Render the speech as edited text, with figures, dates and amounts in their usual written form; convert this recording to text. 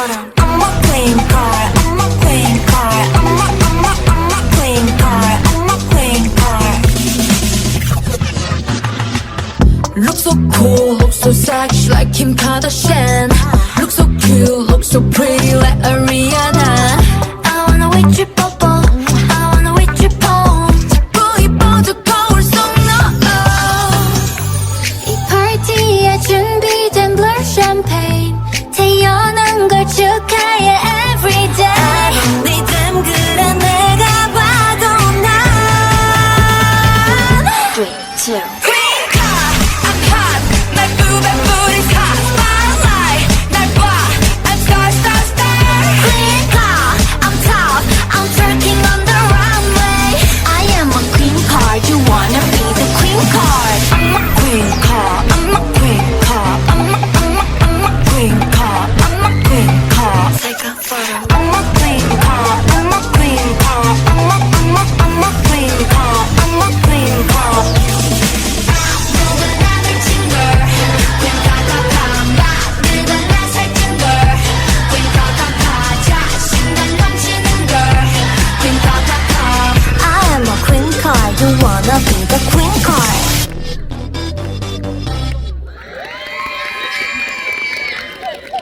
I'm a queen card, I'm a queen card, I'm a queen card, I'm a queen card. Look so cool, look so sexy like Kim Kardashian. Look so cute, look so pretty like Ariana. I wanna with you bubble, I wanna with you bone. 자꾸 이뻐져 거울 속 너. 이 파티에 준비된 blur champagne. 태어난 걸 축하해 everyday. I don't need them 그래 내가 봐도 난 3, 2 You wanna be the queen card.